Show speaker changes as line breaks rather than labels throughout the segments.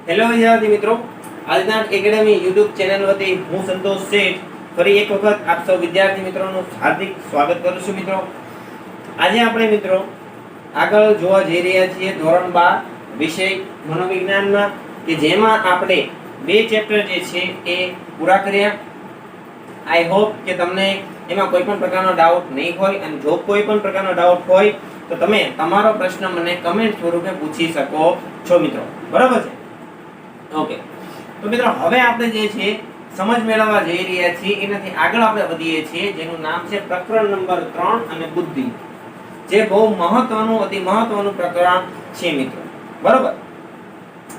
Hello વિદ્યાર્થી મિત્રો, આજના એકેડમી યુટ્યુબ ચેનલ વતી હું સંતોષ શેઠ ફરી એક વખત આપ સૌ વિદ્યાર્થી મિત્રોનું હાર્દિક સ્વાગત કરું છું. મિત્રો આજે આપણે મિત્રો આગળ જોવા જઈ રહ્યા છીએ ધોરણ 12 વિષય મનોવિજ્ઞાનમાં, કે જેમાં આપણે બે ચેપ્ટર જે છે એ પૂરા કર્યા. આઈ હોપ કે તમને એમાં કોઈ પણ પ્રકારનો ડાઉટ નહીં હોય, અને જો કોઈ પણ પ્રકારનો ડાઉટ હોય તો તમે તમારો પ્રશ્ન મને કમેન્ટ સ્વરૂપે પૂછી શકો છો મિત્રો. બરાબર છે? ઓકે, તો મિત્રો હવે આપણે જે છે સમજ મેળવવા જઈ રહ્યા છીએ, એનાથી આગળ આપણે વધીએ છીએ, જેનું નામ છે પ્રકરણ નંબર 3 અને બુદ્ધિ, જે બહુ મહત્વનું અતિ મહત્વનું પ્રકરણ છે મિત્રો. બરાબર?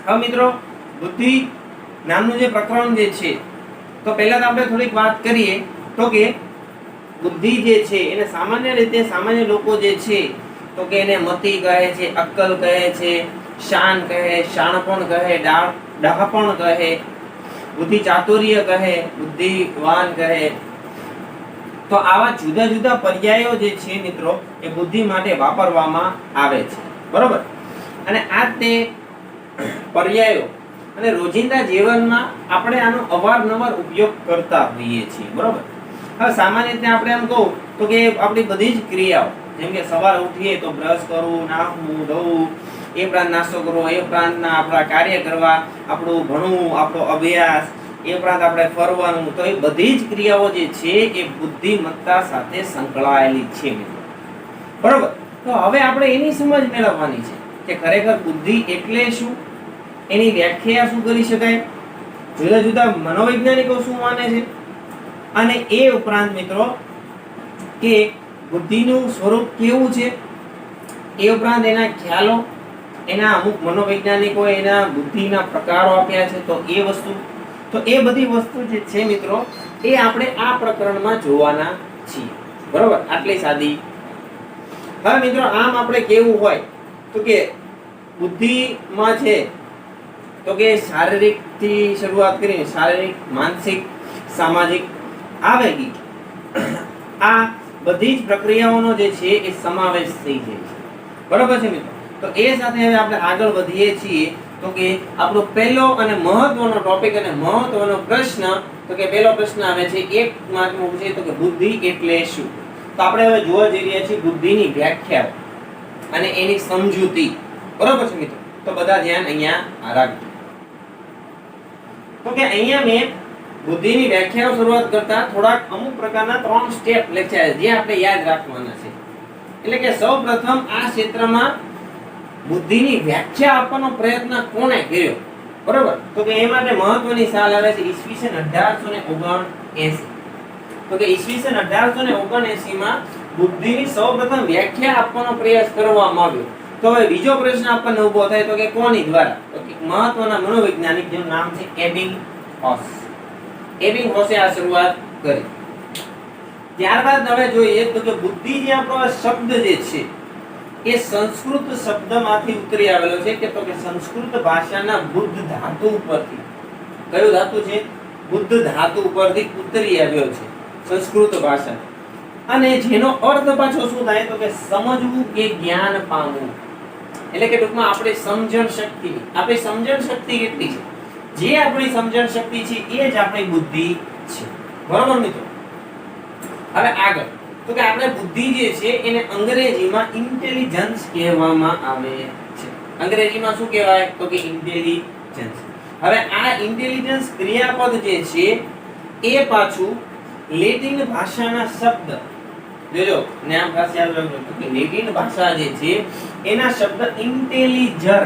હવે મિત્રો બુદ્ધિ નામનું જે પ્રકરણ જે છે, તો પહેલા તો આપણે થોડીક વાત કરીએ તો કે બુદ્ધિ જે છે એને સામાન્ય રીતે સામાન્ય લોકો જે છે તો કે એને મતિ કહે છે, અક્કલ કહે છે, શાન કહે, શાણપણ કહે, ડહાપણ કહે, બુદ્ધિ ચાતુર્ય કહે, બુદ્ધિવાન કહે. તો આવા જુદા જુદા પર્યાયો જે છે મિત્રો એ બુદ્ધિ માટે વાપરવામાં આવે છે. બરોબર? અને આ તે પર્યાયો અને રોજિંદા જીવનમાં આપણે આનો અવારનવાર ઉપયોગ કરતા હોઈએ છીએ. બરોબર? હવે સામાન્ય રીતે આપણે એમ કહું તો કે આપણી બધી જ ક્રિયાઓ, જેમ કે સવારે ઉઠીએ તો બ્રશ કરવું, નાહવું, ધોવું, એ ઉપરાંત નાસ્તો કરવો, એ ઉપરાંતના આપણા કાર્ય કરવા, આપણું ભણવું, આપણો અભ્યાસ, એ ઉપરાંત આપણે ફરવાનું, તો એ બધી જ ક્રિયાઓ જે છે એ બુદ્ધિમત્તા સાથે સંકળાયેલી છે મિત્રો. બરોબર? તો હવે આપણે એની સમજ મેળવવાની છે કે ખરેખર બુદ્ધિ એટલે શું, એની વ્યાખ્યા શું કરી શકાય, જુદા જુદા મનોવૈજ્ઞાનિકો શું માને છે, અને એ ઉપરાંત મિત્રો કે બુદ્ધિનું સ્વરૂપ કેવું છે, એ ઉપરાંત એના ખ્યાલો, એના અમુક મનોવૈજ્ઞાનિકો એના બુદ્ધિના પ્રકારો આપ્યા છે, તો એ વસ્તુ, તો એ બધી વસ્તુ જે છે મિત્રો એ આપણે આ પ્રકરણમાં જોવાના છીએ. બરોબર? આટલી સાદી. હવે મિત્રો આમ આપણે કેવું હોય તો કે બુદ્ધિમાં છે તો કે શારીરિક થી શરૂઆત કરીને શારીરિક, માનસિક, સામાજિક, આવેગિક, આ બધી જ પ્રક્રિયાઓનો જે છે એ સમાવેશ થઈ જાય છે. બરોબર છે મિત્રો? તો એ સાથે હવે આપણે આગળ વધીએ છીએ તો કે આપણો પહેલો અને મહત્વનો ટોપિક અને મહત્વનો પ્રશ્ન, તો કે પહેલો પ્રશ્ન આવે છે 1 માર્કનો છે, તો કે બુદ્ધિ એટલે શું. તો આપણે હવે જોવા જઈ રહ્યા છીએ બુદ્ધિની વ્યાખ્યા અને એની સમજૂતી. બરોબર છે મિત્રો? તો બધા ધ્યાન અહીંયા રાખજો. તો કે અહીંયા મેં બુદ્ધિની વ્યાખ્યાનો શરૂઆત કરતા થોડાક અમુક પ્રકારના 3 સ્ટેપ લખ્યા છે, જે આપણે યાદ રાખવાના છે. એટલે કે સૌપ્રથમ આ ક્ષેત્રમાં બુદ્ધિની વ્યાખ્યા આપવાનો પ્રયત્ન કોણે કર્યો? બરોબર? તો કે એ માટે મહત્વની સાલ આવે છે ઈસવીસન 1879. તો કે ઈસવીસન 1879 માં બુદ્ધિની સૌપ્રથમ વ્યાખ્યા આપવાનો પ્રયાસ કરવામાં આવ્યો. તો હવે બીજો પ્રશ્ન આપણને ઊભો થાય તો કે કોની દ્વારા? તો કે મહત્વના મનોવૈજ્ઞાનિક જેનું નામ છે એબિંગહોસ. એબિંગહોસે આ શરૂઆત કરી. ત્યારબાદ હવે જોઈએ તો કે બુદ્ધિ જે આપણો શબ્દ જે છે એ સંસ્કૃત શબ્દમાંથી ઉતરી આવેલો છે, કે તો કે સંસ્કૃત ભાષાના બુદ્ધ ધાતુ ઉપરથી. કયું ધાતુ છે? બુદ્ધ ધાતુ ઉપરથી ઉતરી આવ્યો છે સંસ્કૃત ભાષા. અને જેનો અર્થ પાછો શું થાય તો કે સમજવું કે જ્ઞાન પામવું. એટલે કે ટૂંકમાં આપણી સમજણ શક્તિ કેટલી છે, જે આપણી સમજણ શક્તિ છે એ જ આપણી બુદ્ધિ છે. બરોબર મિત્રો? હવે આગળ તો કે આપણે બુદ્ધિ જે છે એને અંગ્રેજીમાં ઇન્ટેલિજન્સ કહેવામાં આવે છે. અંગ્રેજીમાં શું કહેવાય તો કે ઇન્ટેલિજન્સ. હવે આ ઇન્ટેલિજન્સ ક્રિયાપદ જે છે એ પાછું લેટિન ભાષાના શબ્દ, જોજો નામ ખાસ યાદ રાખજો કે લેટિન ભાષા જે છે એના શબ્દ ઇન્ટેલિજર,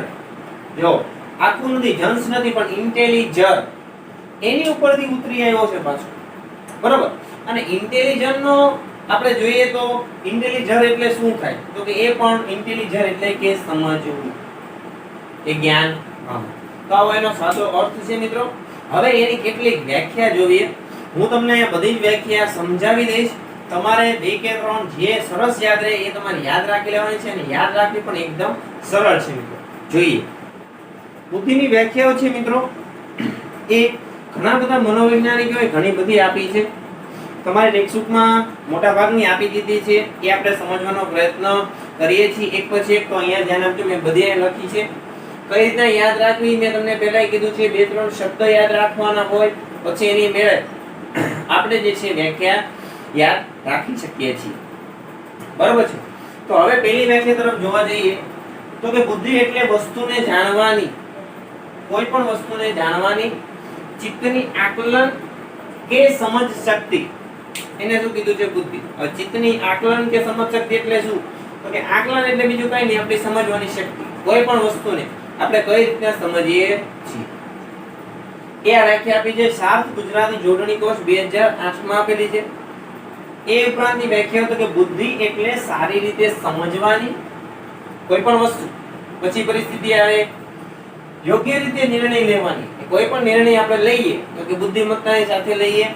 જો આખું નથી, જન્સ નથી, પણ ઇન્ટેલિજર, એની ઉપરથી ઉતરી આવ્યો છે પાછું. બરોબર? અને ઇન્ટેલિજન્ટ નો આપણે જોઈએ તો ઇન્ટેલિજર એટલે શું થાય તો કે એ પણ ઇન્ટેલિજર એટલે કે સમજવું કે જ્ઞાન પામવું. તો આવો એનો સાચો અર્થ છે મિત્રો. હવે એની કેટલીક વ્યાખ્યા જોઈએ. હું તમને બધી જ વ્યાખ્યા સમજાવી દઈશ. તમારે 2 કે 3 જે સરસ યાદ રહે એ તમારે યાદ રાખી લેવાની છે, અને યાદ રાખવી પણ એકદમ સરળ છે મિત્રો. જોઈએ બુદ્ધિની વ્યાખ્યાઓ છે મિત્રો, એ ઘણા બધા મનોવૈજ્ઞાનિકોએ ઘણી બધી આપી છે. તમારી ટેક્સ્ટબુકમાં મોટા ભાગની આપી દીધી છે, એ આપણે સમજવાનો પ્રયત્ન કરીએ છીએ એક પછી એક. તો અહીંયા ધ્યાન આપજો, મેં બધી લખી છે. કઈ રીતના યાદ રાખવી મેં તમને પહેલા કીધું છે, બે ત્રણ શબ્દ યાદ રાખવાના હોય, પછી એની મેળે આપણે જે છે વ્યાખ્યા યાદ રાખી શકીએ છીએ. બરોબર છે. તો હવે પહેલી વ્યાખ્યા તરફ જોવા જઈએ તો કે બુદ્ધિ એટલે વસ્તુને જાણવાની, કોઈ પણ વસ્તુને જાણવાની ચિત્તની આકલન કે સમજ શક્તિ, એને શું કીધું છે? બુદ્ધિ. હવે ચિત્તની આકલન કે સમજ શક્તિ એટલે શું? તો કે આકલન એટલે બીજું કઈ નહીં, આપણી સમજવાની શક્તિ. કોઈ પણ વસ્તુને આપણે કઈ રીતના સમજીએ છીએ એ આ વ્યાખ્યા આપી છે. સાર્થ ગુજરાતી જોડણી કોષ 2008 માં આપેલી છે. એ ઉપરાંતની વ્યાખ્યા તો કે બુદ્ધિ એટલે સારી રીતે સમજવાની કોઈ પણ વસ્તુ, પછી પરિસ્થિતિ આવે યોગ્ય રીતે નિર્ણય લેવાની, કોઈ પણ નિર્ણય આપણે લઈએ તો કે બુદ્ધિમત્તાની સાથે લઈએ,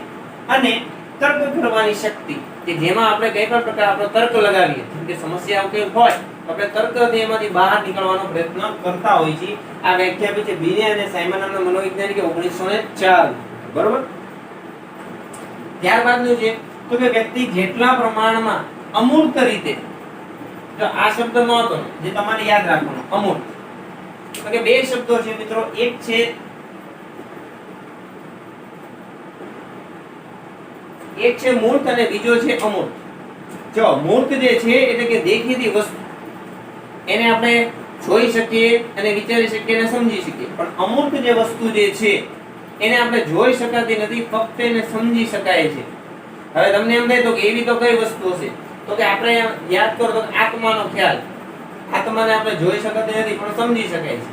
અને તર્ક કરવાની શક્તિ કે જેમાં આપણે કઈ પણ પ્રકાર આપણો તર્ક લગાવીએ, જેમ કે સમસ્યા ઉકેલ હોય આપણે તર્કથી એમાંથી બહાર નીકળવાનો પ્રયત્ન કરતા હોઈએ છીએ. આ વ્યાખ્યા આપી છે બિને અને સાયમન નામના મનોવૈજ્ઞાનિકે 1904. બરોબર. ત્યારબાદનું છે તો કે વ્યક્તિ જેટલા પ્રમાણમાં અમૂર્ત રીતે, જો આ શબ્દ નો હતો જે તમારે યાદ રાખવાનો, અમૂર્ત. તો કે બે શબ્દો છે મિત્રો, એક છે મૂર્ત અને બીજો છે અમૂર્ત. જો મૂર્ત જે છે એટલે કે દેખીતી વસ્તુ, એને આપણે જોઈ શકીએ અને વિચારી શકીએ અને સમજી શકીએ, પણ અમૂર્ત જે વસ્તુ જે છે એને આપણે જોઈ શકાતી નથી, ફક્ત એને સમજી શકાય છે. હવે તમને એમ થાય તો કે એવી તો કઈ વસ્તુ હશે? તો કે આપણે યાદ કરો તો આત્માનો ખ્યાલ. આત્માને આપણે જોઈ શકાતી નથી પણ સમજી શકાય છે.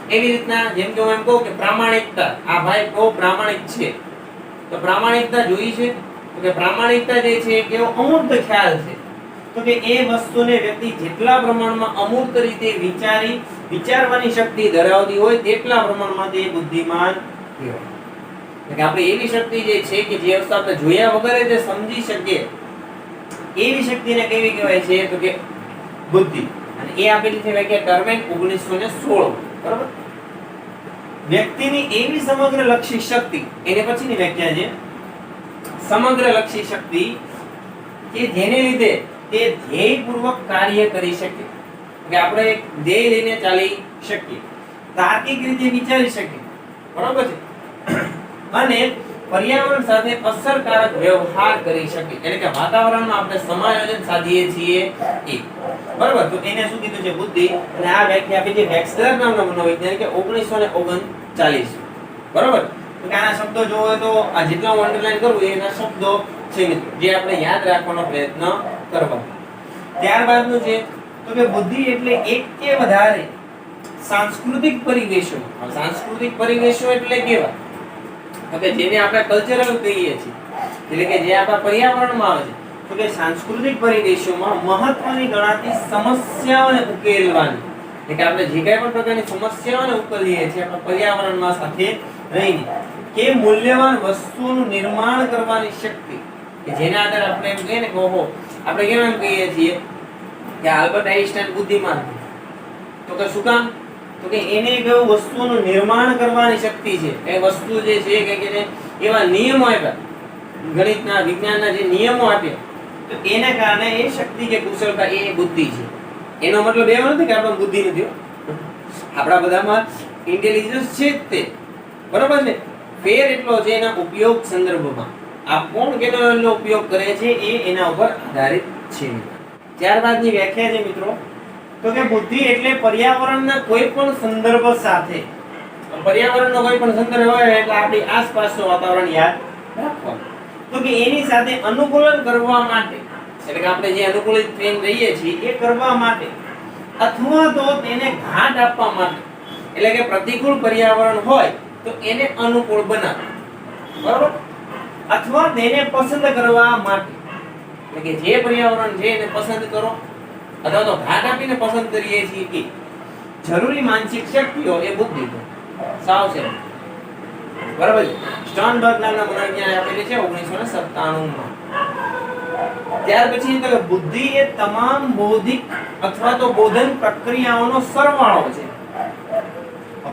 એવી રીતના જેમ કે હું એમ કહું કે પ્રામાણિકતા, આ ભાઈ બહુ પ્રામાણિક છે, તો પ્રામાણિકતા જોઈ છે. તો કે પ્રામાણિકતા જે છે એવો અમૂર્ત ખ્યાલ છે. તો કે એ વસ્તુને વ્યક્તિ જેટલા પ્રમાણમાં અમૂર્ત રીતે વિચારવાની શક્તિ ધરાવતી હોય તેટલા પ્રમાણમાં તે બુદ્ધિમાન કહેવાય. કે આપણે એવી શક્તિ જે છે કે જે વસ્તુ આપણે જોયા વગર જ સમજી શકીએ એવી શક્તિને કેવી કહેવાય છે? તો કે બુદ્ધિ. અને એ આપેલી છે વ્યાખ્યા ટર્મેન 1916. બરોબર. વ્યક્તિની એવી સમગ્ર લક્ષી શક્તિ, એને પછીની વ્યાખ્યા છે સમગ્ર લક્ષી શક્તિ કે જેને લીધે તે ધ્યેયપૂર્વક કાર્ય કરી શકે, કે આપણે એક ધ્યેય લઈને ચાલી શકીએ, તાર્કિક રીતે વિચારી શકીએ. બરોબર છે. અને પર્યાવરણ સાથે અસરકારક વ્યવહાર કરી શકે, એટલે કે વાતાવરણમાં આપણે સમાયોજન સાધીએ છીએ એ. બરોબર. તો એને શું કીધું છે? બુદ્ધિ. અને આ વ્યાખ્યા આપી છે વેક્સલર નામના મનોવૈજ્ઞાનિકે 1939. બરોબર. તો આના શબ્દો જોવો તો આ જેટલા હું અંડરલાઈન કરું એના શબ્દો છે મિત્રો, જે આપણે યાદ રાખવાનો પ્રયત્ન કરવાનો. ત્યારબાદનું છે તો કે બુદ્ધિ એટલે એક કે વધારે સાંસ્કૃતિક પરિવેશો. સાંસ્કૃતિક પરિવેશો એટલે કેવા? તો કે જેને આપણે કલ્ચરલ કહીએ છીએ, એટલે કે જે આપણા પર્યાવરણમાં આવે છે. તો કે સાંસ્કૃતિક પરિવેશોમાં મહત્વની ગણાતી સમસ્યાઓને ઉકેલવાની, એટલે કે આપણે જે કઈ પણ પ્રકારની સમસ્યાઓને ઉકેલીએ છીએ આપણા પર્યાવરણમાં સાથે રહીને, કે મૂલ્યવાન વસ્તુઓનું નિર્માણ કરવાની શક્તિ, કે જેના આધારે આપણે એમ કહીએ ને કે ઓહો, આપણે કેમ એમ કહીએ છીએ કે આલ્બર્ટ આઇન્સ્ટાઈન બુદ્ધિમાન. તો કે શું કામ? તો કે એને કેવું વસ્તુઓનું નિર્માણ કરવાની શક્તિ છે. એ વસ્તુ જે છે કે એવા નિયમો આપ્યા, ગણિતના વિજ્ઞાનના જે નિયમો આપ્યા, તો એના કારણે એ શક્તિ કે કુશળતા એ બુદ્ધિ છે. એનો મતલબ એવો નથી કે આપણા બુદ્ધિ નથી, આપણા બધામાં ઇન્ટેલિજન્સ છે જ તે. બરોબર છે. ફેર એટલો છે એના ઉપયોગ સંદર્ભમાં, આ કોણ કેટલો ઉપયોગ કરે છે એ એના ઉપર આધારિત છે. ત્યારબાદની વ્યાખ્યા છે મિત્રો તો કે બુદ્ધિ એટલે પર્યાવરણના કોઈ પણ સંદર્ભ સાથે, પર્યાવરણનો કોઈ પણ સંદર્ભ હોય એટલે આપણી આસપાસનું વાતાવરણ યાદ રાખવાનું. તો કે એની સાથે અનુકૂલન કરવા માટે, એટલે કે આપણે જે અનુકૂલિત થઈને રહીએ છીએ એ કરવા માટે, અથવા તો તેને ઘાટ આપવા માટે, એટલે કે પ્રતિકૂળ પર્યાવરણ હોય તો એને અનુકૂળ બનાવે. બરોબર. અથવા તેને પસંદ કરવા માટે, એટલે કે જે પર્યાવરણ છે એને પસંદ કરો અથવા તો ઘાટ આપીને પસંદ કરીએ છીએ કે જરૂરી માનસિક શક્તિઓ એ બુદ્ધિ છે. સાવ છે. બરાબર છે. સ્ટર્નબર્ગ નામના મનોવૈજ્ઞાનિકે આપેલી છે 1997 માં. ત્યાર પછી તો બુદ્ધિ એ તમામ બૌદ્ધિક અથવા તો બોધન પ્રક્રિયાઓનો સરવાળો છે.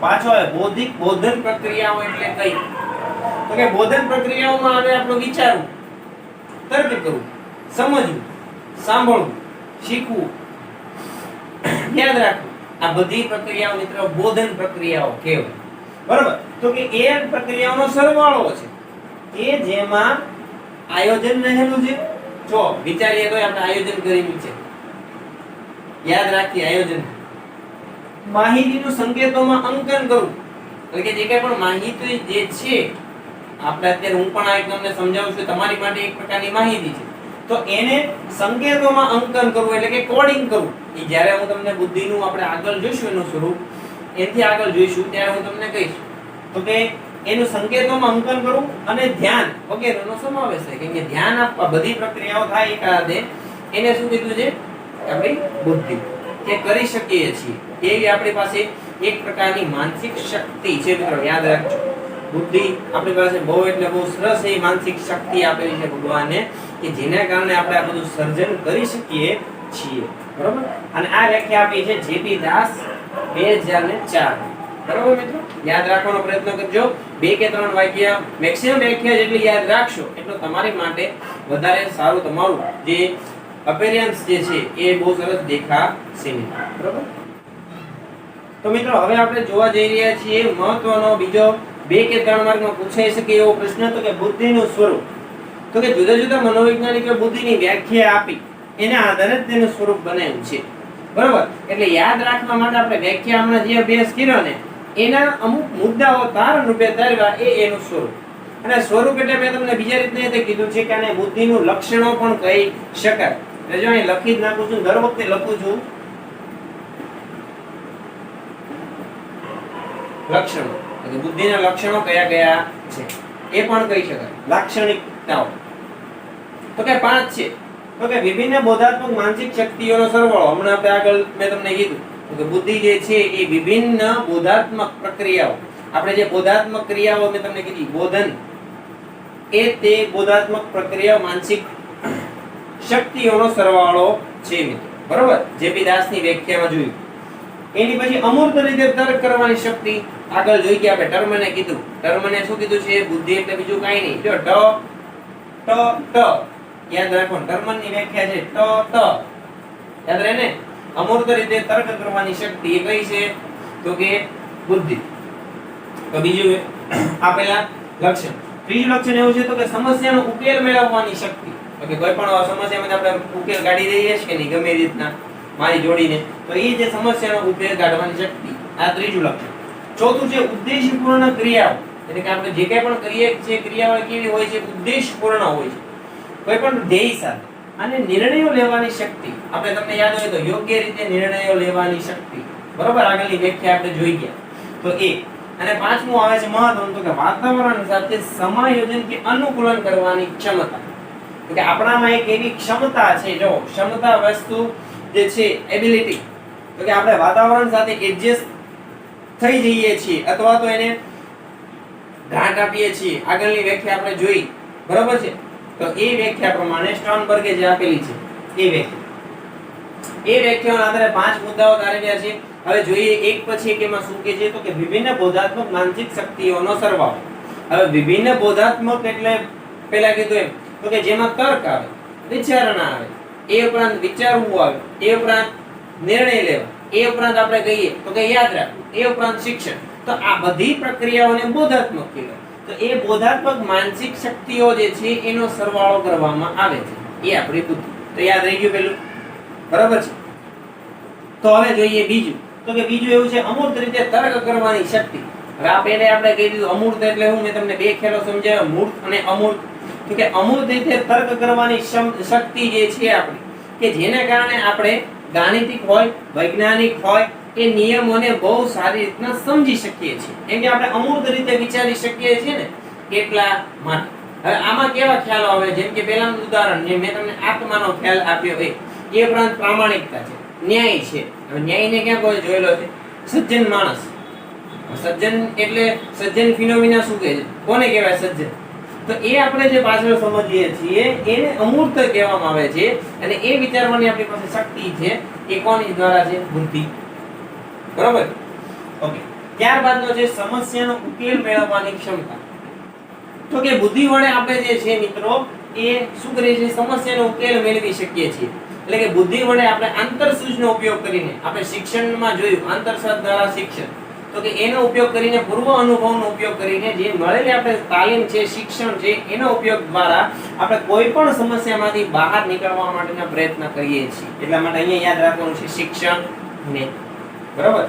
પાછો આવે બૌદ્ધિક બોધન પ્રક્રિયાઓ એટલે કઈ? તો કે બોધન પ્રક્રિયાઓમાં આવે આપણું વિચારવું, તર્ક કરવું, સમજવું, સાંભળવું, શીખવું, યાદ રાખવું, આ બધી પ્રક્રિયાઓ મિત્રો બોધન પ્રક્રિયાઓ કહેવાય. બરોબર? તો કે એ પ્રક્રિયાઓનો સરવાળો છે કે જેમાં આયોજન રહેલું છે. જો વિચારીએ તો આપણે આયોજન કર્યું છે, યાદ રાખીએ આયોજન. માહિતીનું સંકેતોમાં અંકન કરવું, એટલે કે જે કંઈ પણ માહિતી જે છે, આપણે અત્યારે હું પણ આ એક તમને સમજાવું છું, તમારી માટે એક પ્રકારની માહિતી છે, તો એને સંકેતોમાં અંકન કરવું એટલે કે કોડિંગ કરવું. એ જ્યારે હું તમને બુદ્ધિનું આપણે આગળ જોઈશું એનું સ્વરૂપ, એથી આગળ જોઈશું ત્યારે હું તમને કહીશ. તો કે એનું સંકેતોમાં અંકન કરવું અને ધ્યાન વગેરેનો સમાવેશ થાય. કેમ કે ધ્યાન આપવા બધી પ્રક્રિયાઓ થાય એકાદે, એને શું કીધું છે? આપણી બુદ્ધિ કે કરી શકીએ છીએ એવી આપણી પાસે એક પ્રકારની માનસિક શક્તિ છે મિત્રો. યાદ રાખજો, બુદ્ધિ આપણી પાસે બહુ એટલે બહુ સરસ એવી માનસિક શક્તિ આપેલી છે ભગવાને, કે જેના કારણે આપણે આ બધું સર્જન કરી શકીએ છીએ. બરોબર? અને આ વ્યાખ્યા આપી છે જેપી દાસ 2004. બરોબર મિત્રો? યાદ રાખવાનો પ્રયત્ન કરજો. 2 કે 3 વાક્ય મેક્સિમમ વ્યાખ્યા જેટલી યાદ રાખશો એટલું તમારી માટે વધારે સારું. તમારું જે અપેરિયન્સ જે છે એ બહુ સરસ દેખાશે. બરોબર? તો મિત્રો હવે આપણે જોવા જઈ રહ્યા છીએ મહત્વનો બીજો 2 કે 3 માર્કમાં પૂછાઈ શકે એવો પ્રશ્ન, તો કે બુદ્ધિનું સ્વરૂપ. તો કે જુદા જુદા મનોવૈજ્ઞાનિકો બુદ્ધિની વ્યાખ્યા આપી, એના આધારે તેનું સ્વરૂપ બનાવ્યું છે. બરોબર? એટલે યાદ રાખવા માટે આપણે વ્યાખ્યા હમણાં જે અભ્યાસ કર્યો ને એના અમુક મુદ્દાઓ તારણ રૂપે તારવા એ એનું સ્વરૂપ. અને સ્વરૂપ એટલે મેં તમને બીજા રીતના કીધું છે કે આને બુદ્ધિનું લક્ષણો પણ કહી શકાય. એટલે જો અહીં લખી જ નાખું છું, દર વખતે લખું છું લક્ષણો. એટલે બુદ્ધિના લક્ષણો કયા કયા છે એ પણ કહી શકાય. લાક્ષણિકતાઓ તો કે 5 છે. તો કે વિભિન્ન બોધાત્મક માનસિક શક્તિઓનો સરવાળો. હમણાં આપણે આગળ મેં તમને કીધું કે બુદ્ધિ જે છે એ વિભિન્ન બોધાત્મક પ્રક્રિયાઓ, આપણે જે બોધાત્મક ક્રિયાઓ મેં તમને કીધી બોધન, એ તે બોધાત્મક પ્રક્રિયાઓ માનસિક શક્તિઓનો સરવાળો છે મિત્રો. બરોબર? જેપી દાસની વ્યાખ્યામાં જોયું. એની પછી અમૂર્ત રીતે તર્ક કરવાની શક્તિ આગળ જોઈ કે આપણે ટર્મને કીધું. ટર્મને શું કીધું છે? બુદ્ધિ એટલે બીજું કાંઈ નહીં. જો ટ યાદ રાખો, ટર્મની વ્યાખ્યા છે ટ. યાદ રહે ને? અમૂર્ત રીતે તર્ક કરવાની શક્તિ એ કઈ છે? તો કે બુદ્ધિ. તો બીજું આપેલા લક્ષણ. ત્રીજું લક્ષણ એવું છે તો કે સમસ્યાનો ઉકેલ મેળવવાની શક્તિ. તો કે કોઈ પણ સમસ્યામાં આપણે ઉકેલ કાઢી દઈએ છીએ કે નહીં ગમે રીતના મારી જોડીને, તો એ જે સમસ્યાનો ઉકેલ કાઢવાની શક્તિ, આ ત્રીજું લક્ષણ. ચોથું છે ઉદ્દેશપૂર્ણ ક્રિયાઓ. એટલે કે આપણે જે કંઈ પણ કરીએ છીએ ક્રિયાઓ કેવી હોય છે? ઉદ્દેશપૂર્ણ હોય છે, કોઈ પણ ધ્યેય સાથે. અને નિર્ણયો લેવાની શક્તિ, આપણે તમને યાદ હોય તો યોગ્ય રીતે નિર્ણયો લેવાની શક્તિ. બરોબર? આગળની વ્યાખ્યા આપણે જોઈ ગયા. તો એ. અને પાંચમું આવે છે મહત્વનું, તો કે વાતાવરણ સાથે સમાયોજન કે અનુકૂલન કરવાની ક્ષમતા. તો કે આપણામાં એક એવી ક્ષમતા છે, જો ક્ષમતા વસ્તુ જે છે એબિલિટી, તો કે આપણે વાતાવરણ સાથે એડજસ્ટ થઈ જઈએ છીએ અથવા તો એને ઘાટ આપીએ છીએ. આગળની વ્યાખ્યા આપણે જોઈ. બરોબર છે? તો એ વ્યાખ્યા પ્રમાણે સ્ટર્નબર્ગે જે આપેલી છે એ વ્યાખ્યાના આધારે 5 મુદ્દાઓ તારવ્યા છે. હવે જોઈએ એક પછી એક એમાં શું કે છે, તો કે વિભિન્ન બોધાત્મક માનસિક શક્તિઓનો સરવાળો. હવે વિભિન્ન બોધાત્મક એટલે પહેલા કીધું એમ, તો કે જેમાં તર્ક આવે, વિચારણા આવે, એ ઉપરાંત વિચારવું આવે, એ ઉપરાંત નિર્ણય લેવા, એ ઉપરાંત આપણે કહીએ તો કે યાદ રાખવું, એ ઉપરાંત શિક્ષણ. તો આ બધી પ્રક્રિયાઓને બોધાત્મક કહેવાય. તો એ બોધાત્મક માનસિક શક્તિઓ જે છે એનો સરવાળો કરવામાં આવે છે, એ આપણી બુદ્ધિ. તો યાદ રહી ગયું પેલું? બરાબર છે? તો હવે જોઈએ બીજું. તો કે બીજું એવું છે અમૂર્ત રીતે તર્ક કરવાની શક્તિ. હવે આપણે કહી દીધું અમૂર્ત એટલે હું મેં તમને 2 ખ્યાલો સમજાવ્યા, મૂર્ત અને અમૂર્ત. તો કે અમૂર્ત રીતે તર્ક કરવાની શક્તિ જે છે આપણી, કે જેના કારણે આપણે ગાણિતિક હોય, વૈજ્ઞાનિક હોય, એ નિયમોને બહુ સારી રીતના સમજી શકીએ છીએ. કેમ કે આપણે અમૂર્ત રીતે વિચારી શકીએ છીએ ને, એટલા માટે. હવે આમાં કેવા ખ્યાલો આવે? જેમ કે પહેલાનું ઉદાહરણ મેં તમને આત્માનો ખ્યાલ આપ્યો, એ ઉપરાંત પ્રામાણિકતા છે, ન્યાય છે. હવે ન્યાયને ક્યાં કોઈ જોયેલો છે? સજ્જન માણસ. સજ્જન એટલે સજ્જન ફિનોમિના શું કહે છે? કોને કહેવાય સજ્જન? તો એ આપણે જે પાછળ સમજીએ છીએ એને અમૂર્ત કહેવામાં આવે છે. અને એ વિચારવાની આપણી પાસે શક્તિ છે, એ કોની દ્વારા છે? બુદ્ધિ. બરોબર? ઓકે. ત્યારબાદનો છે સમસ્યાનો ઉકેલ મેળવવાની ક્ષમતા. તો કે બુદ્ધિ વડે આપણે જે છે મિત્રો એ શું કરીએ છીએ? સમસ્યાનો ઉકેલ મેળવી શકીએ છીએ. એટલે કે બુદ્ધિ વડે આપણે આંતરસૂઝનો ઉપયોગ કરીને આપણે શિક્ષણમાં જોયું આંતરસૂઝ દ્વારા શિક્ષણ તો કે એનો ઉપયોગ કરીને પૂર્વ અનુભવનો ઉપયોગ કરીને જે મળેલી આપણે તાલીમ છે શિક્ષણ છે એનો ઉપયોગ દ્વારા આપણે કોઈ પણ સમસ્યામાંથી બહાર નીકળવા માટેના પ્રયત્ન કરીએ છીએ એટલા માટે અહીંયા યાદ રાખવાનું છે શિક્ષણ ને બરાબર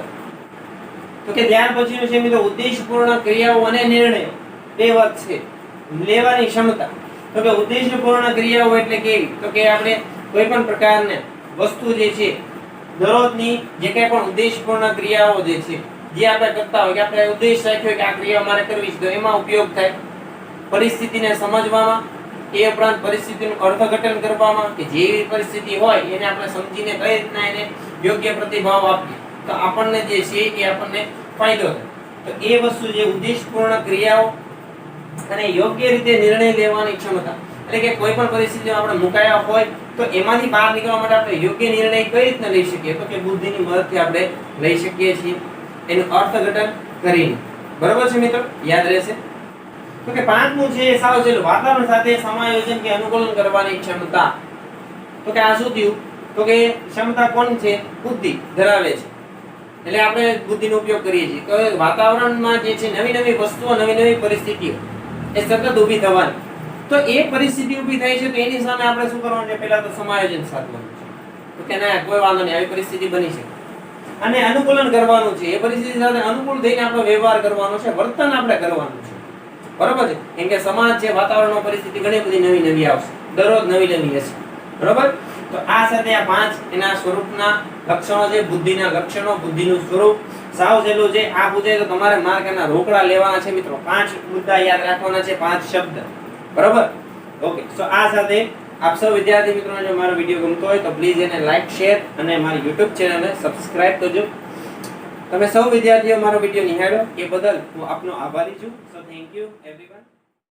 તો કે ત્યાર પછીનું છે મિત્રો ઉદ્દેશપૂર્ણ ક્રિયાઓ અને નિર્ણયો બે વાત છે લેવાની ક્ષમતા તો કે ઉદ્દેશપૂર્ણ ક્રિયાઓ એટલે કેવી તો કે આપણે કોઈ પણ પ્રકારની વસ્તુ જે છે દરરોજની જે કંઈ પણ ઉદ્દેશપૂર્ણ ક્રિયાઓ જે છે જે આપણે કરતા હોય કે આપણે ઉદ્દેશ રાખ્યો કે આ ક્રિયા અમારે કરવી છે તો એમાં ઉપયોગ થાય પરિસ્થિતિને સમજવામાં એ ઉપરાંત પરિસ્થિતિનું અર્થઘટન કરવામાં કે જેવી પરિસ્થિતિ હોય એને આપણે સમજીને કઈ રીતના એને યોગ્ય પ્રતિભાવ આપીએ તો આપણને જે છે એ આપણને ફાયદો થાય તો એ વસ્તુ જે ઉદ્દેશપૂર્ણ ક્રિયાઓ અને યોગ્ય રીતે નિર્ણય લેવાની ક્ષમતા એટલે કે કોઈ પણ પરિસ્થિતિમાં આપણે મુકાયા હોય તો એમાંથી બહાર નીકળવા માટે આપણે યોગ્ય નિર્ણય કઈ રીતના લઈ શકીએ તો કે બુદ્ધિની મદદથી આપણે લઈ શકીએ છીએ એનું અર્થઘટન કરીને બરોબર છે મિત્રો યાદ રહેશે તો કે પાંચમું છે સાવ સહેલું વાતાવરણ સાથે સમાયોજન કે અનુકૂલન કરવાની ક્ષમતા તો કે આ શું થયું તો કે ક્ષમતા કોણ છે બુદ્ધિ ધરાવે છે એટલે આપણે બુદ્ધિનો ઉપયોગ કરીએ છીએ તો વાતાવરણમાં જે છે નવી નવી વસ્તુઓ નવી નવી પરિસ્થિતિઓ એ સતત ઊભી થવાની તો એ પરિસ્થિતિ ઊભી થાય છે તો એની સામે આપણે શું કરવાનું છે પહેલા તો સમાયોજન સાધવાનું છે તો કે ના કોઈ વાંધો નહીં આવી પરિસ્થિતિ બની છે અને અનુકૂલન કરવાનું છે એ પરિસ્થિતિ સાથે અનુકૂળ થઈને આપણો વ્યવહાર કરવાનો છે વર્તન આપણે કરવાનું છે બરોબર છે કેમ કે સમાજ છે વાતાવરણનો પરિસ્થિતિ ઘણી બધી નવી નવી આવશે દરરોજ નવી નવી હશે બરોબર તો આ સાથે આ પાંચ એના સ્વરૂપના લક્ષણો છે બુદ્ધિના લક્ષણો બુદ્ધિનું સ્વરૂપ સાવ સહેલું છે આ પૂછે તો તમારે માર્કના રોકડા લેવાના છે મિત્રો પાંચ મુદ્દા યાદ રાખવાના છે પાંચ શબ્દ બરોબર ઓકે સો આ સાથે આપ સૌ વિદ્યાર્થી મિત્રોને જો મારો વિડિયો ગમતો હોય તો પ્લીઝ એને લાઈક શેર અને મારી YouTube ચેનલને સબસ્ક્રાઇબ કરજો તમે સૌ વિદ્યાર્થીઓ મારો વિડિયો નિહાળ્યો એ બદલ હું આપનો આભારી છું સો થેન્ક યુ એવરીવન